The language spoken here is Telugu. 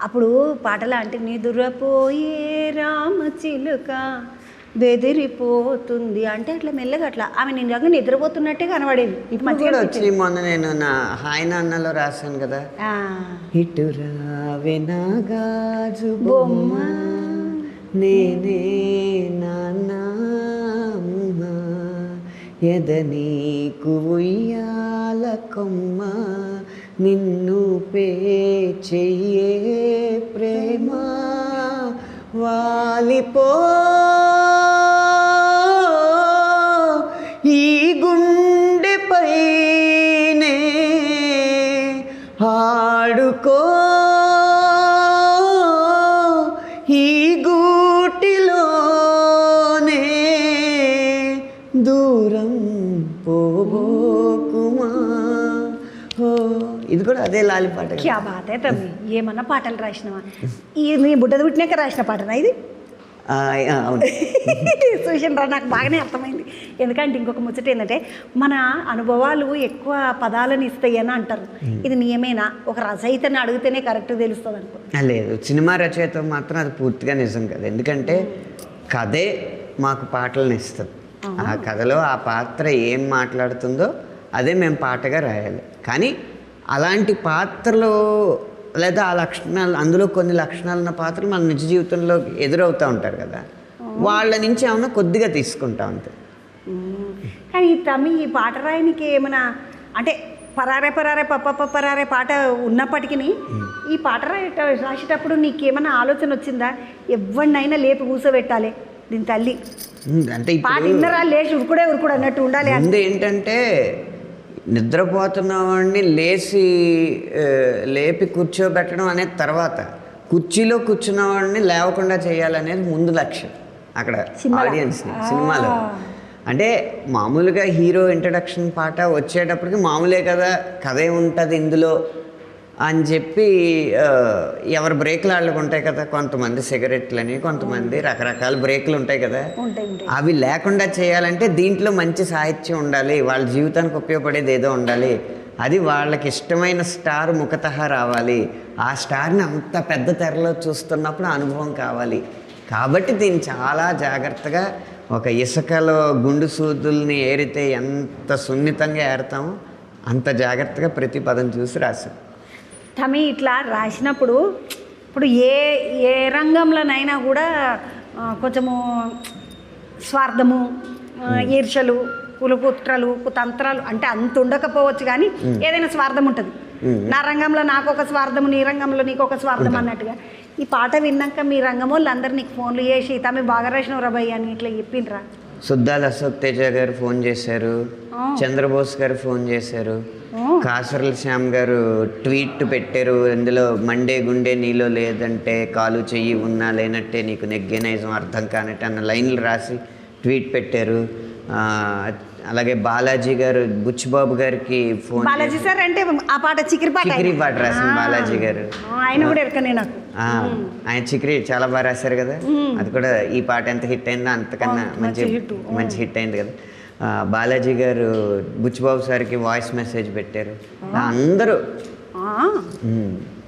అప్పుడు పాటలా అంటే నిదురపోయే రామచిలుక బెదిరిపోతుంది అంటే అట్లా మెల్లగా అట్లా ఆమె నిజంగా నిద్రపోతున్నట్టే కనబడేది. ఇప్పుడు కూడా వచ్చి మొన్న నేను నా హాయ్ నాన్నలో రాశాను కదా, ఇటు రావే నా గాజు బొమ్మ నేనే నాన్న ఎద నీకు ఉయ్యాల కొమ్మ నిన్ను పే చెయ్యే ప్రేమ వాలిపో ఈ గుండెపైనే ఆడుకో ఈ గూటిలోనే దూరం పోబోకుమా. ఇది కూడా అదే లాలి పాట. క్యా బాత్ హై తమ్మి, ఏమన్నా పాటలు రాసినవా? ఇది నీ బుడ్డది పుట్టినాక రాసిన పాటనా ఇది? అవును చూసిన రా, నాకు బాగానే అర్థమైంది. ఎందుకంటే ఇంకొక ముచ్చట ఏంటంటే మన అనుభవాలు ఎక్కువ పదాలను ఇస్తాయి అని అంటారు. ఇది నియమేనా? ఒక రచయితని అడిగితేనే కరెక్ట్ తెలుస్తుంది అనుకో. లేదు, సినిమా రచయిత మాత్రం అది పూర్తిగా నిజం కాదు. ఎందుకంటే కథే మాకు పాటలను ఇస్తుంది. ఆ కథలో ఆ పాత్ర ఏం మాట్లాడుతుందో అదే మేము పాటగా రాయాలి. కానీ అలాంటి పాత్రలు లేదా ఆ లక్షణాలు, అందులో కొన్ని లక్షణాలు ఉన్న పాత్రలు మన నిజ జీవితంలో ఎదురవుతూ ఉంటారు కదా, వాళ్ళ నుంచి ఏమన్నా కొద్దిగా తీసుకుంటా ఉంటాయి. కానీ తమ్మి ఈ పాట రాయనికి ఏమైనా అంటే పరారే పరారే పప్ప పరారే పాట ఉన్నప్పటికీ ఈ పాట రాసేటప్పుడు నీకేమైనా ఆలోచన వచ్చిందా? ఎవరినైనా లేపి కూర్చోబెట్టాలి దీని తల్లి అంటే పాట ఇన్నరా లేచి ఉరుకుడే ఉరుకుడు అన్నట్టు ఉండాలి. ముందు ఏంటంటే నిద్రపోతున్న వాడిని లేపి కూర్చోబెట్టడం అనేది తర్వాత, కుర్చీలో కూర్చున్న వాడిని లేవకుండా చేయాలనేది ముందు లక్ష్యం అక్కడ ఆడియన్స్ని సినిమాలో. అంటే మామూలుగా హీరో ఇంట్రడక్షన్ పాట వచ్చేటప్పటికి మామూలే కదా, కథే ఉంటుంది ఇందులో అని చెప్పి ఎవరు బ్రేక్లు వాళ్ళకు ఉంటాయి కదా, కొంతమంది సిగరెట్లని, కొంతమంది రకరకాల బ్రేక్లు ఉంటాయి కదా, అవి లేకుండా చేయాలంటే దీంట్లో మంచి సాహిత్యం ఉండాలి, వాళ్ళ జీవితానికి ఉపయోగపడేది ఏదో ఉండాలి, అది వాళ్ళకి ఇష్టమైన స్టార్ ముఖతః రావాలి, ఆ స్టార్ని అంత పెద్ద తెరలో చూస్తున్నప్పుడు అనుభవం కావాలి. కాబట్టి దీన్ని చాలా జాగ్రత్తగా ఒక ఇసుకలో గుండు సూదుల్ని ఏరితే ఎంత సున్నితంగా ఏరుతామో అంత జాగ్రత్తగా ప్రతి పదం చూసి రాశాం. తమి ఇట్లా రాసినప్పుడు ఇప్పుడు ఏ రంగంలోనైనా కూడా కొంచెము స్వార్థము, ఈర్షలు, కులపుత్రలు, కుతంత్రాలు అంటే అంత ఉండకపోవచ్చు, కానీ ఏదైనా స్వార్థం ఉంటుంది. నా రంగంలో నాకు ఒక స్వార్థము, నీ రంగంలో నీకు ఒక స్వార్థం అన్నట్టుగా. ఈ పాట విన్నాక మీ రంగం వాళ్ళు అందరు నీకు ఫోన్లు చేసి తమి బాగా రాసినవు రాబాయ్ అని ఇట్లా చెప్పిండ్రా? సుద్దాల అశోక్ తేజ గారు ఫోన్ చేశారు, చంద్రబోస్ గారు ఫోన్ చేశారు, కాసర్ల శ్యామ్ గారు ట్వీట్ పెట్టారు, ఇందులో మండే గుండె నీలో లేదంటే కాలు చెయ్యి ఉన్నా లేనట్టే నీకు నెగ్గే నైజం అర్థం కానట్టు అన్న లైన్లు రాసి ట్వీట్ పెట్టారు. అలాగే బాలాజీ గారు బుచ్చిబాబు గారికి ఫోన్, బాలాజీ సార్ అంటే ఆ పాట చికిరి పాట రాసిన బాలాజీ గారు, ఆయన కూడా ఎరకనే నాకు. ఆయన చికిరి చాలా బాగా రాశారు కదా, అది కూడా ఈ పాట ఎంత హిట్ అయిందో అంతకన్నా మంచి హిట్ అయింది కదా. బాలాజీ గారు బుచ్చిబాబు సార్కి వాయిస్ మెసేజ్ పెట్టారు. అందరూ